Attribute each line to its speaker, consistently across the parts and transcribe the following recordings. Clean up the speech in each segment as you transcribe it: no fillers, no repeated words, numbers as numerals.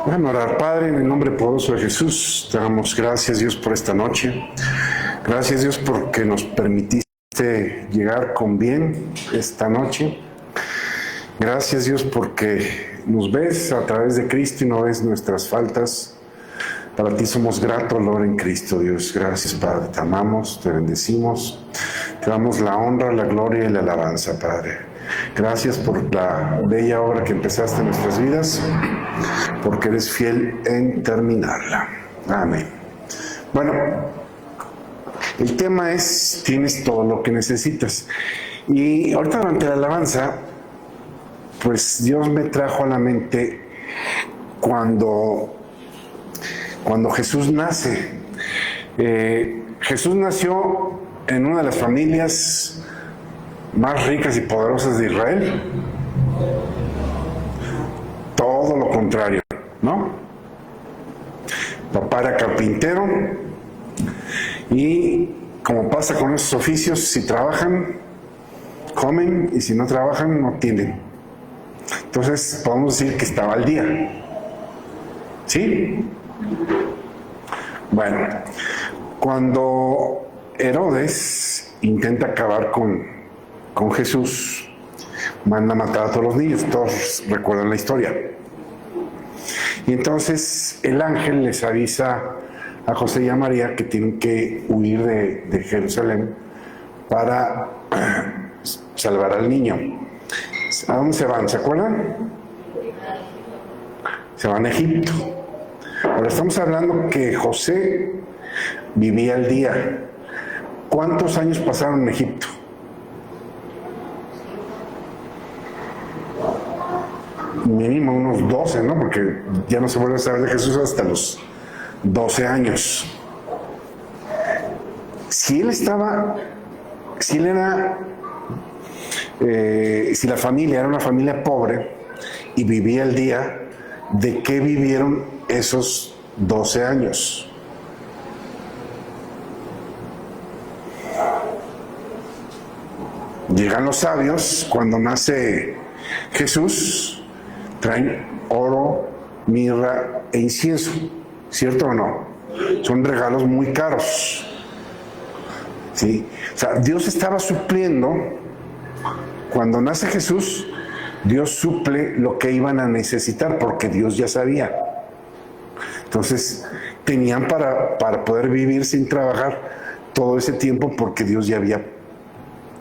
Speaker 1: Déjame orar. Padre, en el nombre poderoso de Jesús, te damos gracias, Dios, por esta noche. Gracias, Dios, porque nos permitiste llegar con bien esta noche. Gracias, Dios, porque nos ves a través de Cristo y no ves nuestras faltas. Para ti somos gratos, Lord, en Cristo, Dios. Gracias, Padre. Te amamos, te bendecimos. Te damos la honra, la gloria y la alabanza, Padre. Gracias por la bella obra que empezaste en nuestras vidas, porque eres fiel en terminarla. Amén. Bueno, el tema es, tienes todo lo que necesitas. Y ahorita durante la alabanza, pues Dios me trajo a la mente cuando Jesús nace. Jesús nació en una de las familias más ricas y poderosas de Israel. Todo lo contrario, ¿no? Papá era carpintero y, como pasa con esos oficios, si trabajan, comen, y si no trabajan, no tienen. Entonces podemos decir que estaba al día. ¿Sí? Bueno, cuando Herodes intenta acabar con Jesús, manda a matar a todos los niños. Todos recuerdan la historia. Y entonces el ángel les avisa a José y a María que tienen que huir de Jerusalén para salvar al niño. ¿A dónde se van? ¿Se acuerdan? Se van a Egipto. Ahora estamos hablando que José vivía al día. ¿Cuántos años pasaron en Egipto? Mínimo unos 12, ¿no? Porque ya no se vuelve a saber de Jesús hasta los 12 años. Si la familia era una familia pobre y vivía al día, ¿de qué vivieron esos 12 años? Llegan los sabios cuando nace Jesús. Traen oro, mirra e incienso, ¿cierto o no? Son regalos muy caros. ¿Sí? O sea, Dios estaba supliendo. Cuando nace Jesús, Dios suple lo que iban a necesitar, porque Dios ya sabía. Entonces, tenían para poder vivir sin trabajar todo ese tiempo, porque Dios ya había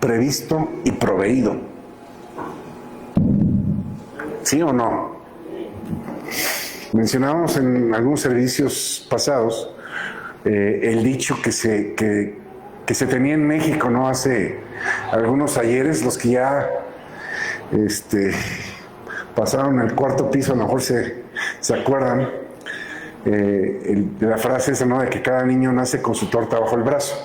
Speaker 1: previsto y proveído. ¿Sí o no? Mencionábamos en algunos servicios pasados el dicho que se tenía en México, ¿no? Hace algunos ayeres, los que ya pasaron el cuarto piso, a lo mejor se acuerdan de la frase esa, ¿no? De que cada niño nace con su torta bajo el brazo.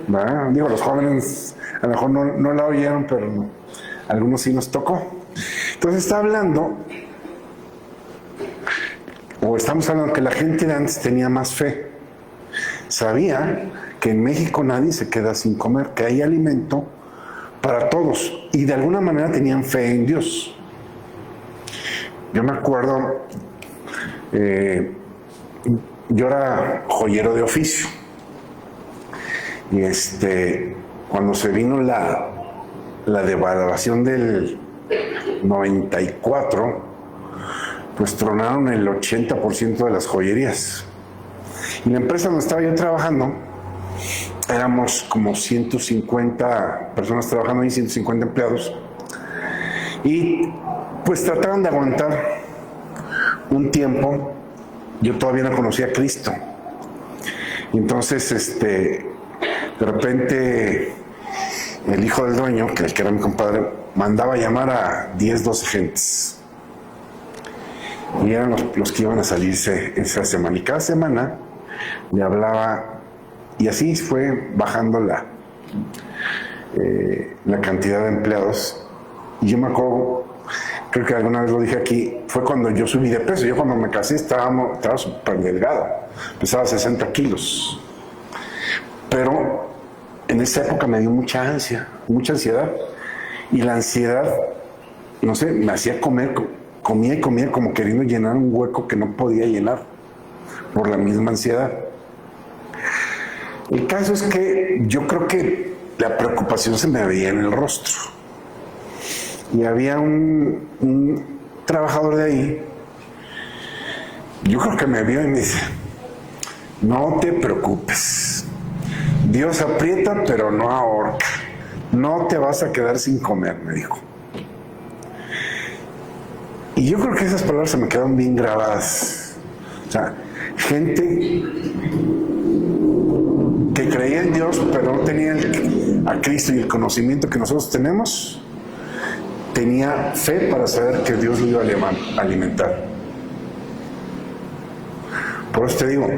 Speaker 1: ¿Verdad? Digo, los jóvenes a lo mejor no la oyeron, pero a algunos sí nos tocó. Entonces estamos hablando que la gente de antes tenía más fe. Sabía que en México nadie se queda sin comer, que hay alimento para todos, y de alguna manera tenían fe en Dios. Yo me acuerdo, yo era joyero de oficio, y cuando se vino la devaluación del 94, pues tronaron el 80% de las joyerías. Y la empresa donde estaba yo trabajando, éramos como 150 personas trabajando ahí, 150 empleados. Y pues trataron de aguantar un tiempo. Yo todavía no conocía a Cristo. Y entonces, de repente, el hijo del dueño, que era mi compadre, mandaba a llamar a 10, 12 gentes. Y eran los que iban a salirse esa semana. Y cada semana le hablaba, y así fue bajando la cantidad de empleados. Y yo me acuerdo, creo que alguna vez lo dije aquí, fue cuando yo subí de peso. Yo cuando me casé estaba súper delgado, pesaba 60 kilos. Pero en esa época me dio mucha ansiedad. Y la ansiedad, no sé, me hacía comer comía y comía como queriendo llenar un hueco que no podía llenar por la misma ansiedad. El caso es que yo creo que la preocupación se me veía en el rostro. Y había un trabajador de ahí, yo creo que me vio y me dice, no te preocupes, Dios aprieta pero no ahorca, no te vas a quedar sin comer, me dijo. Y yo creo que esas palabras se me quedaron bien grabadas. O sea, gente que creía en Dios pero no tenía a Cristo y el conocimiento que nosotros tenemos, tenía fe para saber que Dios lo iba a alimentar. Por eso te digo,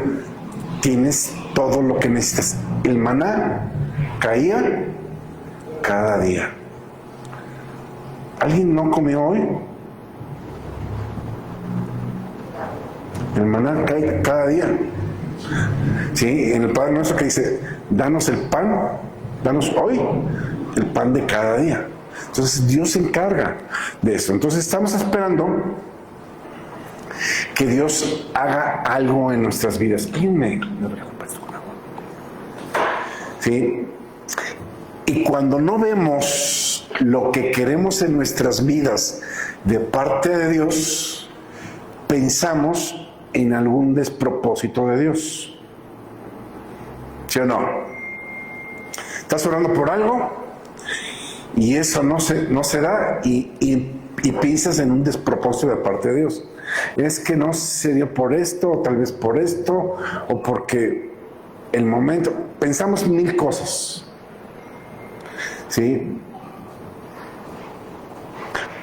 Speaker 1: tienes todo lo que necesitas. El maná caía cada día. ¿Alguien no comió hoy? El maná cae cada día. Sí, en el Padre Nuestro que dice, danos el pan, danos hoy el pan de cada día. Entonces Dios se encarga de eso. Entonces estamos esperando que Dios haga algo en nuestras vidas. ¿Sí? Y cuando no vemos lo que queremos en nuestras vidas de parte de Dios, pensamos en algún despropósito de Dios. ¿Sí o no? Estás orando por algo y eso no se da y piensas en un despropósito de parte de Dios. Es que no se dio por esto, o tal vez por esto, o porque el momento. Pensamos mil cosas. ¿Sí?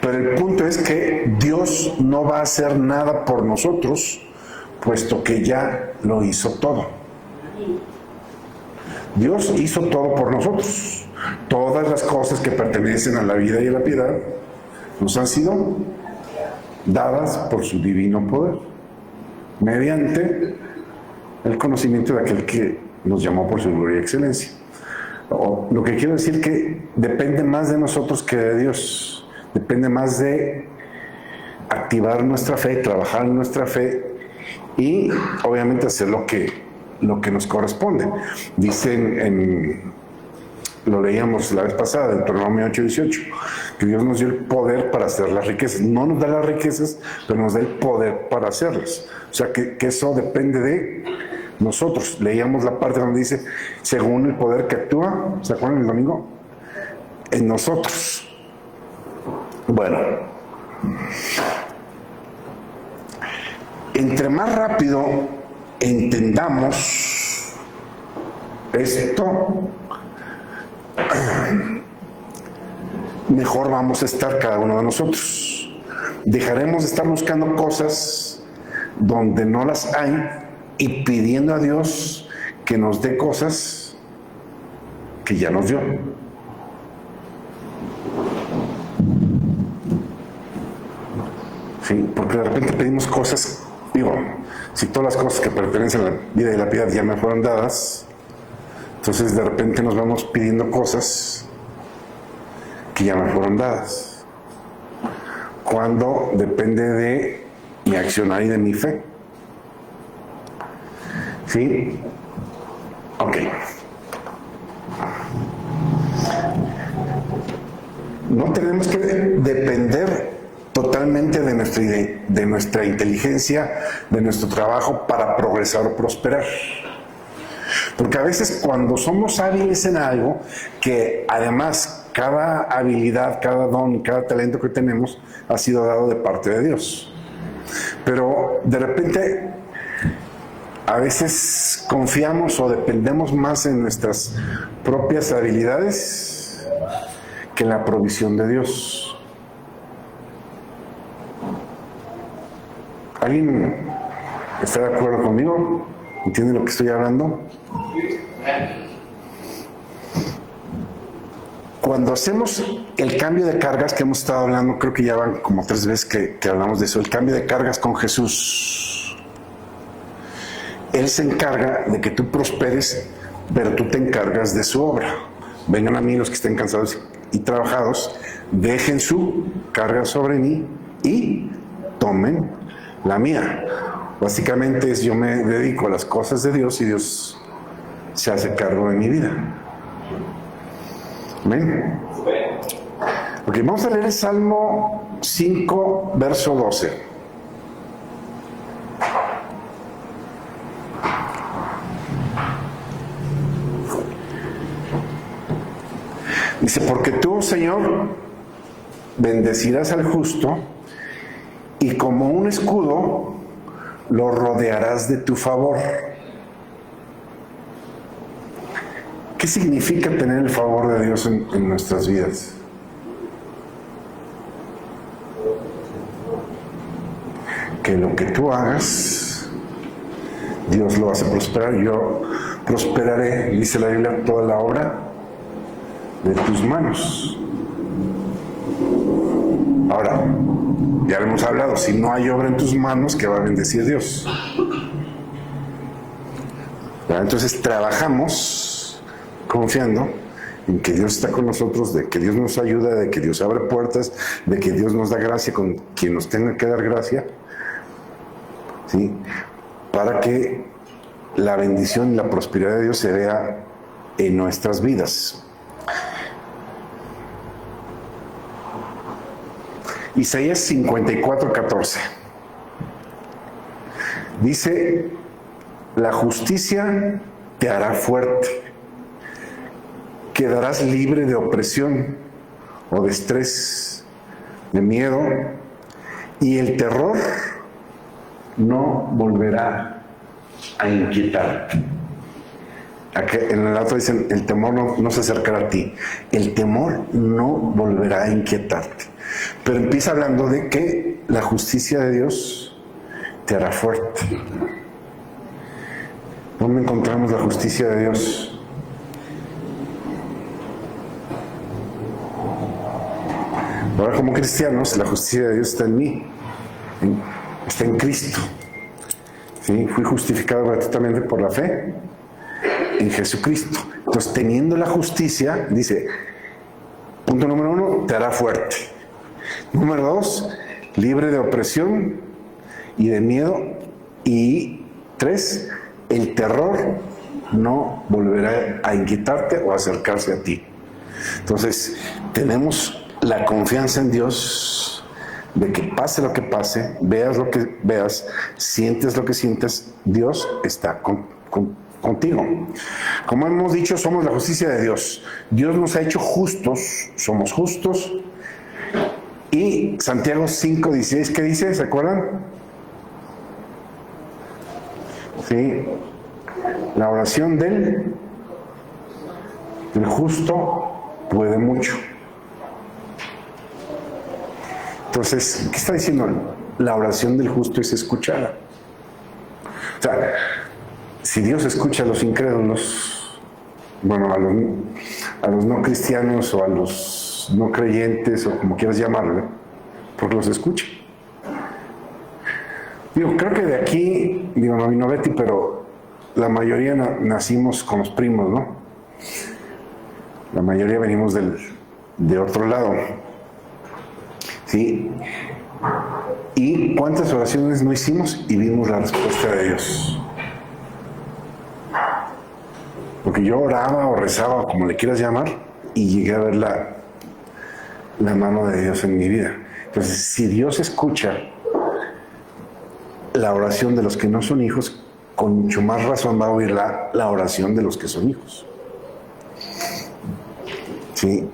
Speaker 1: Pero el punto es que Dios no va a hacer nada por nosotros, puesto que ya lo hizo todo. Dios hizo todo por nosotros. Todas las cosas que pertenecen a la vida y a la piedad nos han sido dadas por su divino poder, mediante el conocimiento de aquel que nos llamó por su gloria y excelencia. Lo que quiero decir que depende más de nosotros que de Dios. Depende más de activar nuestra fe, trabajar en nuestra fe y obviamente hacer lo que nos corresponde. Dicen lo leíamos la vez pasada, en Deuteronomio 8:18, que Dios nos dio el poder para hacer las riquezas. No nos da las riquezas, pero nos da el poder para hacerlas. O sea, que eso depende de nosotros. Leíamos la parte donde dice, según el poder que actúa, ¿se acuerdan el domingo? En nosotros. Bueno, entre más rápido entendamos esto, mejor vamos a estar cada uno de nosotros. Dejaremos de estar buscando cosas donde no las hay y pidiendo a Dios que nos dé cosas que ya nos dio. Sí, porque de repente pedimos cosas, si todas las cosas que pertenecen a la vida y la piedad ya me fueron dadas, entonces de repente nos vamos pidiendo cosas que ya me fueron dadas, cuando depende de mi accionar y de mi fe. ¿Sí? Ok. No tenemos que depender totalmente de nuestra inteligencia, de nuestro trabajo para progresar o prosperar. Porque a veces cuando somos hábiles en algo, que además cada habilidad, cada don, cada talento que tenemos ha sido dado de parte de Dios. Pero de repente a veces confiamos o dependemos más en nuestras propias habilidades que en la provisión de Dios. ¿Alguien está de acuerdo conmigo? ¿Entiende lo que estoy hablando? Cuando hacemos el cambio de cargas que hemos estado hablando, creo que ya van como 3 veces que hablamos de eso, el cambio de cargas con Jesús. Él se encarga de que tú prosperes, pero tú te encargas de su obra. Vengan a mí los que estén cansados y trabajados, dejen su carga sobre mí y tomen la mía. Básicamente es yo me dedico a las cosas de Dios y Dios se hace cargo de mi vida. ¿Amén? Ok, vamos a leer el Salmo 5, verso 12. Dice, porque tú, Señor, bendecirás al justo y como un escudo lo rodearás de tu favor. ¿Qué significa tener el favor de Dios en nuestras vidas? Que lo que tú hagas, Dios lo hace prosperar. Yo prosperaré, dice la Biblia, toda la obra de tus manos. Ahora, ya lo hemos hablado, si no hay obra en tus manos, ¿qué va a bendecir Dios? Entonces trabajamos confiando en que Dios está con nosotros, de que Dios nos ayuda, de que Dios abre puertas, de que Dios nos da gracia con quien nos tenga que dar gracia, ¿sí? Para que la bendición y la prosperidad de Dios se vea en nuestras vidas. Isaías 54:14 dice, la justicia te hará fuerte, quedarás libre de opresión o de estrés, de miedo, y el terror no volverá a inquietarte. Aquí en el otro dicen, el temor no se acercará a ti, el temor no volverá a inquietarte. Pero empieza hablando de que la justicia de Dios te hará fuerte. ¿Dónde encontramos la justicia de Dios? Ahora, como cristianos, la justicia de Dios está en mí, está en Cristo. ¿Sí? Fui justificado gratuitamente por la fe en Jesucristo. Entonces, teniendo la justicia, dice, punto número 1, te hará fuerte. Número 2, libre de opresión y de miedo. Y 3, el terror no volverá a inquietarte o a acercarse a ti. Entonces, tenemos la confianza en Dios de que pase lo que pase, veas lo que veas, sientes lo que sientas, Dios está contigo. Como hemos dicho, somos la justicia de Dios. Dios nos ha hecho justos, somos justos. Y Santiago 5:16, ¿qué dice? ¿Se acuerdan? Sí. La oración del justo puede mucho. Entonces, ¿qué está diciendo? La oración del justo es escuchada. O sea, si Dios escucha a los incrédulos, bueno, a los no cristianos o a los no creyentes o como quieras llamarlo, porque los escucha. Digo, creo que de aquí, digo, no vino Betty, pero la mayoría nacimos con los primos, ¿no? La mayoría venimos de otro lado. ¿Sí? ¿Y cuántas oraciones no hicimos y vimos la respuesta de Dios? Porque yo oraba o rezaba, como le quieras llamar, y llegué a ver la mano de Dios en mi vida. Entonces, si Dios escucha la oración de los que no son hijos, con mucho más razón va a oír la oración de los que son hijos. ¿Sí?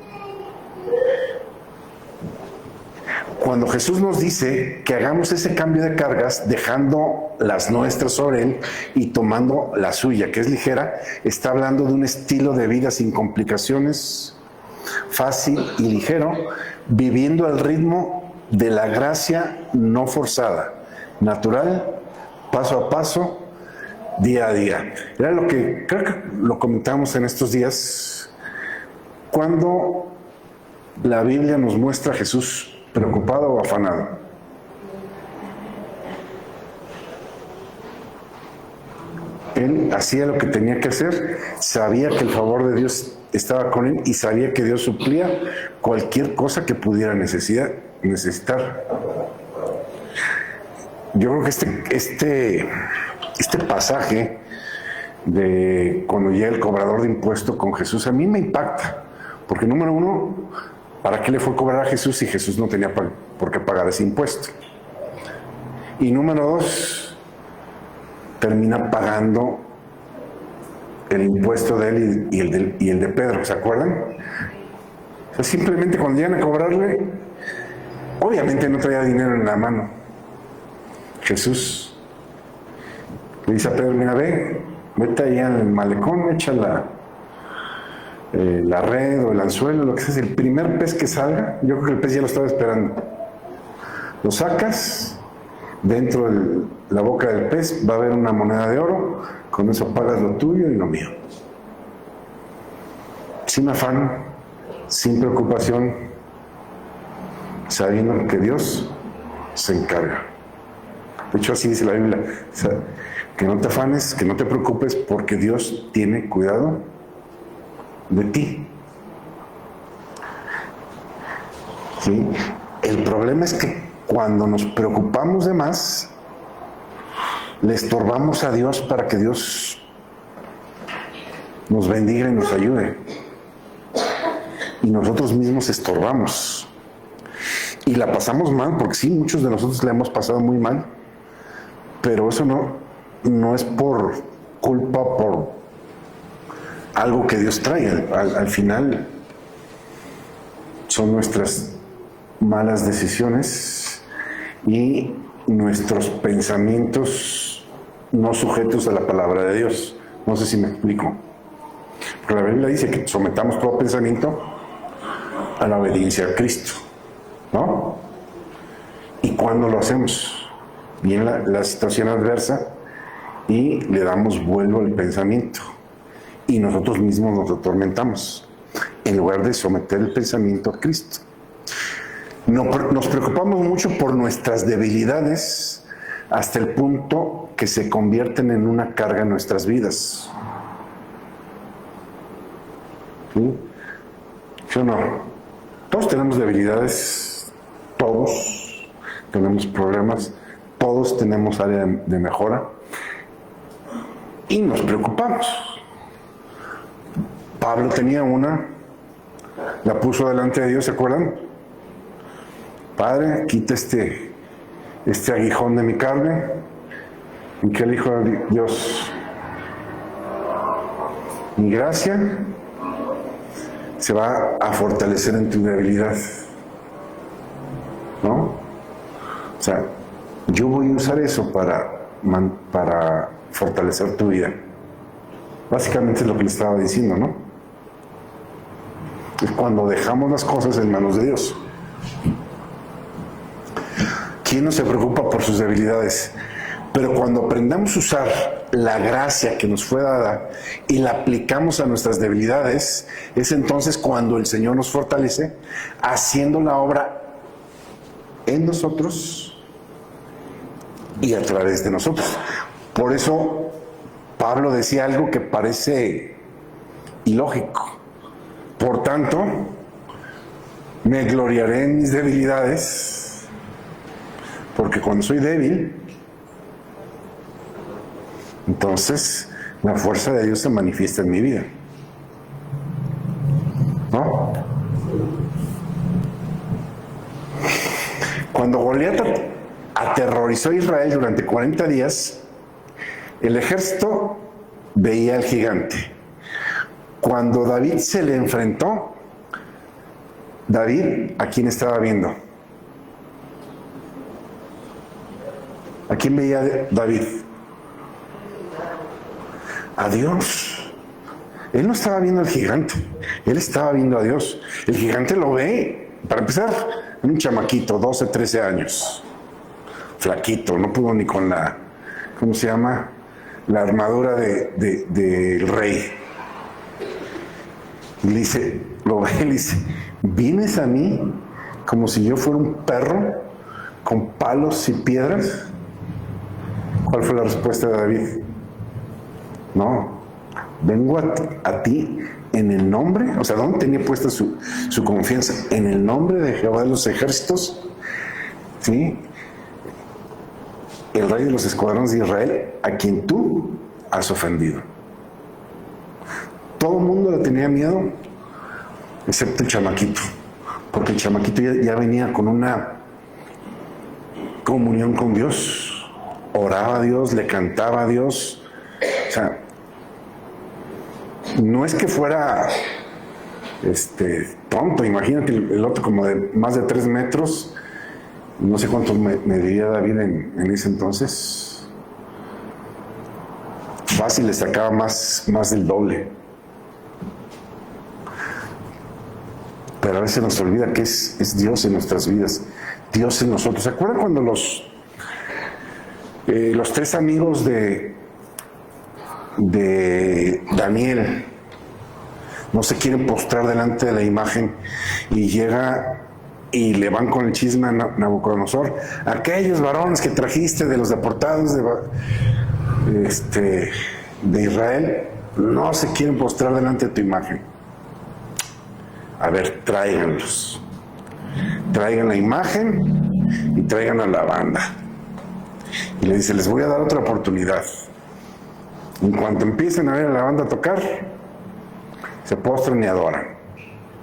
Speaker 1: Cuando Jesús nos dice que hagamos ese cambio de cargas, dejando las nuestras sobre Él y tomando la suya, que es ligera, está hablando de un estilo de vida sin complicaciones, fácil y ligero, viviendo al ritmo de la gracia no forzada, natural, paso a paso, día a día. Era lo que creo que lo comentamos en estos días, cuando la Biblia nos muestra a Jesús preocupado o afanado. Él hacía lo que tenía que hacer, sabía que el favor de Dios estaba con él y sabía que Dios suplía cualquier cosa que pudiera necesitar. yo creo que este pasaje de cuando llega el cobrador de impuestos con Jesús, a mí me impacta. Porque número uno, ¿para qué le fue a cobrar a Jesús si Jesús no tenía por qué pagar ese impuesto? Y número dos, termina pagando el impuesto de él y el de Pedro, ¿se acuerdan? O sea, simplemente cuando llegan a cobrarle, obviamente no traía dinero en la mano. Jesús le dice a Pedro, mira, vete ahí al malecón, echa la red o el anzuelo, lo que sea, el primer pez que salga, yo creo que el pez ya lo estaba esperando. Lo sacas, dentro de la boca del pez va a haber una moneda de oro, con eso pagas lo tuyo y lo mío. Sin afán, sin preocupación, sabiendo que Dios se encarga. De hecho, así dice la Biblia, o sea, que no te afanes, que no te preocupes, porque Dios tiene cuidado de ti. ¿Sí? El problema es que cuando nos preocupamos de más, le estorbamos a Dios para que Dios nos bendiga y nos ayude. Y nosotros mismos estorbamos. Y la pasamos mal, porque sí, muchos de nosotros la hemos pasado muy mal, pero eso no es por culpa, por algo que Dios trae. Al final son nuestras malas decisiones y nuestros pensamientos no sujetos a la palabra de Dios. No sé si me explico. Porque la Biblia dice que sometamos todo pensamiento a la obediencia a Cristo, ¿no? ¿Y cuándo lo hacemos? Viene la situación adversa y le damos vuelo al pensamiento y nosotros mismos nos atormentamos en lugar de someter el pensamiento a Cristo. Nos preocupamos mucho por nuestras debilidades hasta el punto que se convierten en una carga en nuestras vidas. ¿Sí? ¿Sí o no? Todos tenemos debilidades, todos tenemos problemas, todos tenemos área de mejora y nos preocupamos. Pablo tenía una, la puso delante de Dios, ¿se acuerdan? Padre, quita este aguijón de mi carne. ¿Y qué le dijo a Dios? Mi gracia se va a fortalecer en tu debilidad, ¿no? O sea, yo voy a usar eso para fortalecer tu vida. Básicamente es lo que le estaba diciendo, ¿no? Es cuando dejamos las cosas en manos de Dios. ¿Quién no se preocupa por sus debilidades? Pero cuando aprendamos a usar la gracia que nos fue dada y la aplicamos a nuestras debilidades, es entonces cuando el Señor nos fortalece, haciendo la obra en nosotros y a través de nosotros. Por eso Pablo decía algo que parece ilógico. Por tanto, me gloriaré en mis debilidades, porque cuando soy débil, entonces la fuerza de Dios se manifiesta en mi vida, ¿no? Cuando Goliat aterrorizó a Israel durante 40 días, el ejército veía al gigante. Cuando David se le enfrentó, David, ¿a quién estaba viendo? ¿A quién veía David? A Dios. Él no estaba viendo al gigante, él estaba viendo a Dios. El gigante lo ve, para empezar, en un chamaquito, 12, 13 años, flaquito, no pudo ni con la, ¿cómo se llama? La armadura del rey. Y le dice, lo ve y le dice, ¿vienes a mí como si yo fuera un perro con palos y piedras? ¿Cuál fue la respuesta de David? No, vengo a ti en el nombre, o sea, ¿dónde tenía puesta su confianza? En el nombre de Jehová de los ejércitos, ¿sí? el rey de los escuadrones de Israel, a quien tú has ofendido. Todo el mundo le tenía miedo, excepto el chamaquito, porque el chamaquito ya venía con una comunión con Dios, oraba a Dios, le cantaba a Dios. O sea, no es que fuera tonto. Imagínate el otro como de más de 3 metros, no sé cuánto medía David en ese entonces. Fácil, le sacaba más del doble. Pero a veces nos olvida que es Dios en nuestras vidas, Dios en nosotros. ¿Se acuerdan cuando los 3 amigos de Daniel no se quieren postrar delante de la imagen y llega y le van con el chisme a Nabucodonosor? Aquellos varones que trajiste de los deportados de Israel no se quieren postrar delante de tu imagen. A ver, tráiganlos. Traigan la imagen y traigan a la banda. Y le dice, les voy a dar otra oportunidad. En cuanto empiecen a ver a la banda tocar, se postran y adoran.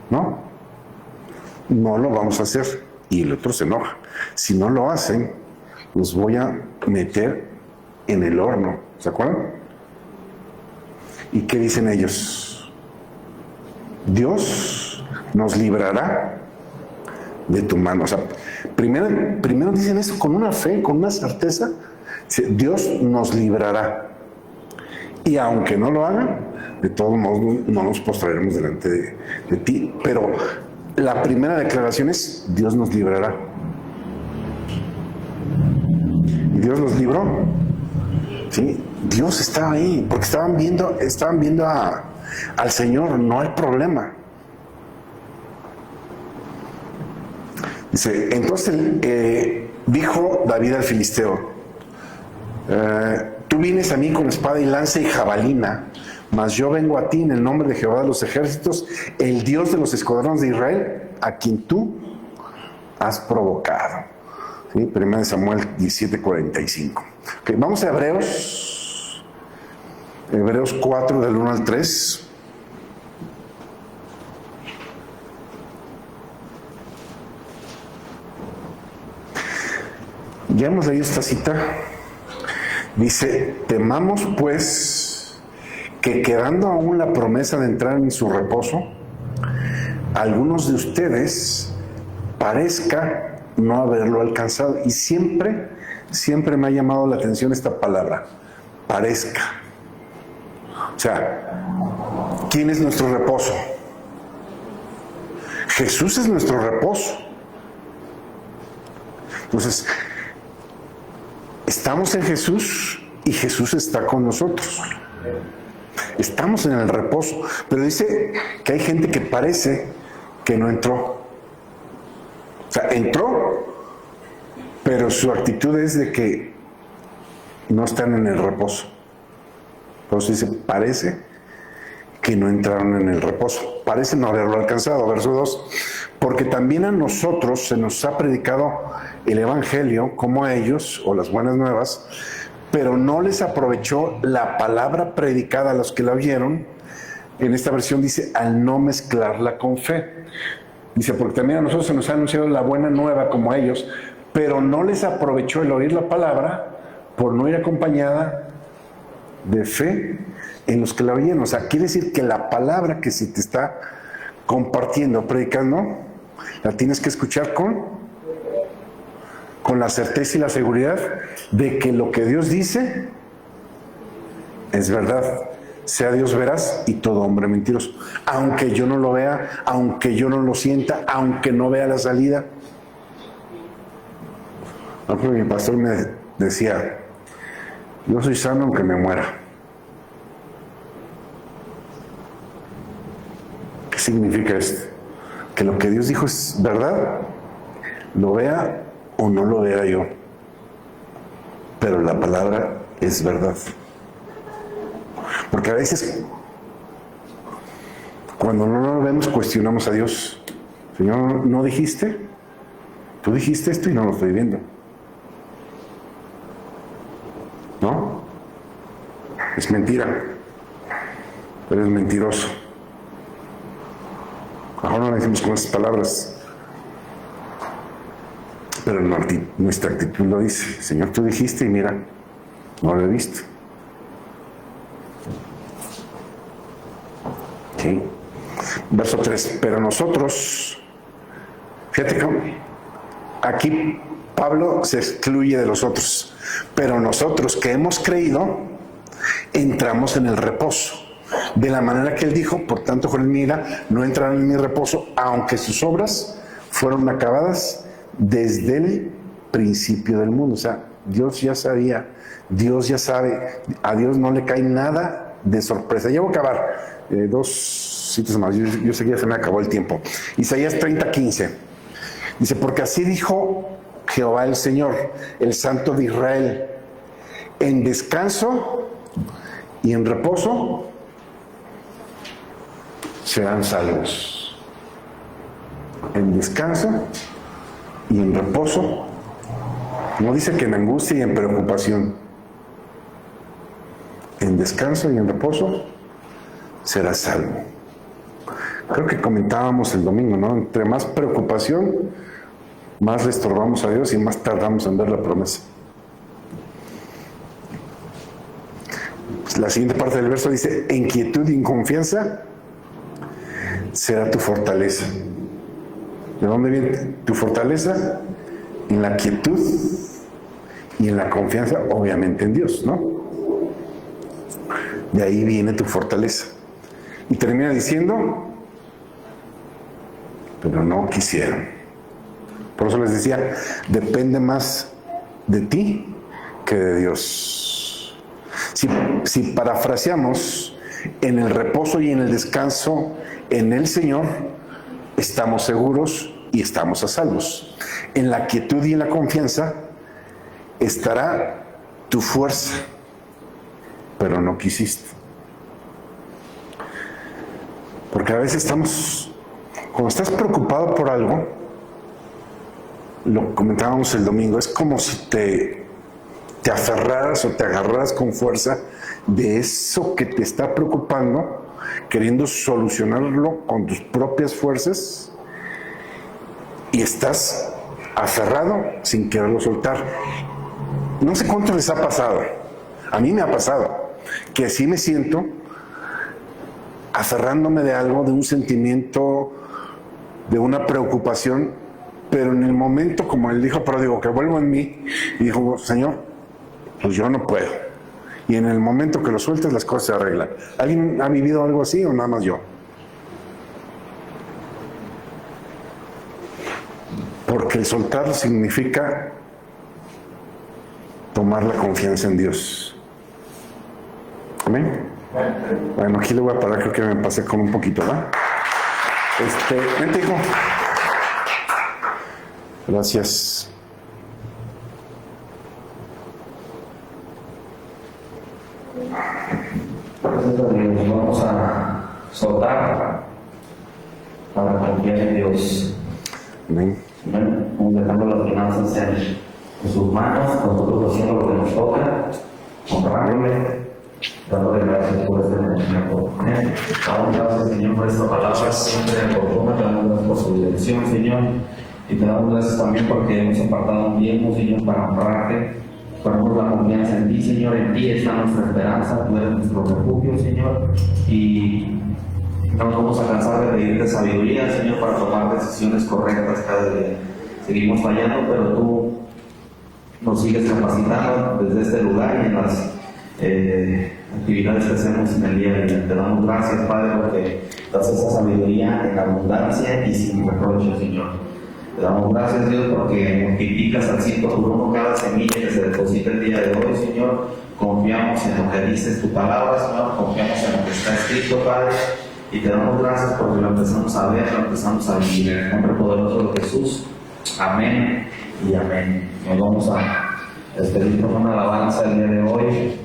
Speaker 1: ¿No? No lo vamos a hacer. Y el otro se enoja. Si no lo hacen, los voy a meter en el horno. ¿Se acuerdan? ¿Y qué dicen ellos? Dios nos librará de tu mano. O sea, primero dicen eso con una fe, con una certeza. Dios nos librará. Y aunque no lo hagan, de todos modos no nos postraremos delante de ti. Pero la primera declaración es, Dios nos librará. ¿Y Dios los libró? ¿Sí? Dios estaba ahí, porque estaban viendo al Señor, no hay problema. Dice, entonces dijo David al filisteo, tú vienes a mí con espada y lanza y jabalina, mas yo vengo a ti en el nombre de Jehová de los ejércitos, el Dios de los escuadrones de Israel, a quien tú has provocado. ¿Sí? 1 Samuel 17:45. Okay, vamos a Hebreos 4 del 1 al 3. Ya hemos leído esta cita. Dice, temamos pues que quedando aún la promesa de entrar en su reposo, algunos de ustedes parezca no haberlo alcanzado. Y siempre me ha llamado la atención esta palabra, parezca. O sea, ¿quién es nuestro reposo? Jesús es nuestro reposo. Entonces, estamos en Jesús y Jesús está con nosotros. Estamos en el reposo. Pero dice que hay gente que parece que no entró. O sea, entró, pero su actitud es de que no están en el reposo. Por eso dice, parece que no entraron en el reposo. Parece no haberlo alcanzado. Verso 2. Porque también a nosotros se nos ha predicado el Evangelio como a ellos, o las buenas nuevas, pero no les aprovechó la palabra predicada a los que la oyeron. En esta versión dice, al no mezclarla con fe. Dice, porque también a nosotros se nos ha anunciado la buena nueva como a ellos, pero no les aprovechó el oír la palabra por no ir acompañada de fe en los que la oyeron. O sea, quiere decir que la palabra que se te está compartiendo, predicando, la tienes que escuchar con la certeza y la seguridad de que lo que Dios dice es verdad. Sea Dios veraz y todo hombre mentiroso. Aunque yo no lo vea, aunque yo no lo sienta, aunque no vea la salida. Mi pastor me decía, yo soy sano aunque me muera. ¿Qué significa esto? Que lo que Dios dijo es verdad, lo vea o no lo vea yo, pero la palabra es verdad. Porque a veces, cuando no lo vemos, cuestionamos a Dios. Señor, ¿no dijiste? Tú dijiste esto y no lo estoy viendo. ¿no? Es mentira, pero es mentiroso. Ahora no lo decimos con esas palabras, pero nuestra actitud lo dice. Señor, tú dijiste y mira, no lo he visto. ¿Sí? Verso 3, pero nosotros, fíjate que aquí Pablo se excluye de los otros, pero nosotros que hemos creído, entramos en el reposo. De la manera que él dijo, por tanto, Joel, mira, no entraron en mi reposo, aunque sus obras fueron acabadas desde el principio del mundo. O sea, Dios ya sabía, Dios ya sabe, a Dios no le cae nada de sorpresa. Ya voy a acabar, 2 citas más, yo sé que ya se me acabó el tiempo. Isaías 30:15, dice, porque así dijo Jehová el Señor, el Santo de Israel, en descanso y en reposo serán salvos. En descanso y en reposo. No dice que en angustia y en preocupación. En descanso y en reposo será salvo. Creo que comentábamos el domingo, ¿no? Entre más preocupación, más le estorbamos a Dios y más tardamos en ver la promesa. Pues la siguiente parte del verso dice, en quietud y en confianza será tu fortaleza. ¿De dónde viene tu fortaleza? En la quietud y en la confianza, obviamente en Dios, ¿no? De ahí viene tu fortaleza. Y termina diciendo, pero no quisieron. Por eso les decía, depende más de ti que de Dios. Si parafraseamos, en el reposo y en el descanso en el Señor, estamos seguros y estamos a salvos. En la quietud y en la confianza estará tu fuerza, pero no quisiste. Porque a veces cuando estás preocupado por algo, lo comentábamos el domingo, es como si te aferraras o te agarraras con fuerza de eso que te está preocupando, queriendo solucionarlo con tus propias fuerzas, y estás aferrado sin quererlo soltar. No sé cuánto les ha pasado, a mí me ha pasado, que así me siento aferrándome de algo, de un sentimiento, de una preocupación, pero en el momento, como él dijo, pero digo, que vuelvo en mí, y dijo, Señor, pues yo no puedo. Y en el momento que lo sueltas, las cosas se arreglan. ¿Alguien ha vivido algo así o nada más yo? Porque el soltar significa tomar la confianza en Dios. ¿Amén? Bueno, aquí le voy a parar, creo que me pasé con un poquito, ¿verdad? Vente, hijo. Gracias.
Speaker 2: Vamos a soltar para confiar en Dios.
Speaker 1: Amén.
Speaker 2: Vamos dejando las finanzas en sus manos, nosotros haciendo lo que nos toca, honrándole, dándole gracias por este momento. Damos gracias, Señor, por esta palabra, siempre oportuna, te damos gracias por su dirección, Señor, y te damos gracias también porque hemos apartado un tiempo, Señor, para honrarte. Ponemos la confianza en ti, Señor, en ti está nuestra esperanza, tú eres nuestro refugio, Señor, y no nos vamos a cansar de pedirte sabiduría, Señor, para tomar decisiones correctas cada día. Seguimos fallando, pero tú nos sigues capacitando desde este lugar y en las actividades que hacemos en el día a día. Te damos gracias, Padre, porque das esa sabiduría en abundancia y sin reproche, Señor. Te damos gracias, Dios, porque multiplicas al 100 cada semilla que se deposita el día de hoy, Señor. Confiamos en lo que dices tu palabra, Señor. Confiamos en lo que está escrito, Padre. Y te damos gracias porque lo empezamos a ver, lo empezamos a vivir. En el nombre poderoso de Jesús. Amén y amén. Nos vamos a despedir con una alabanza el día de hoy.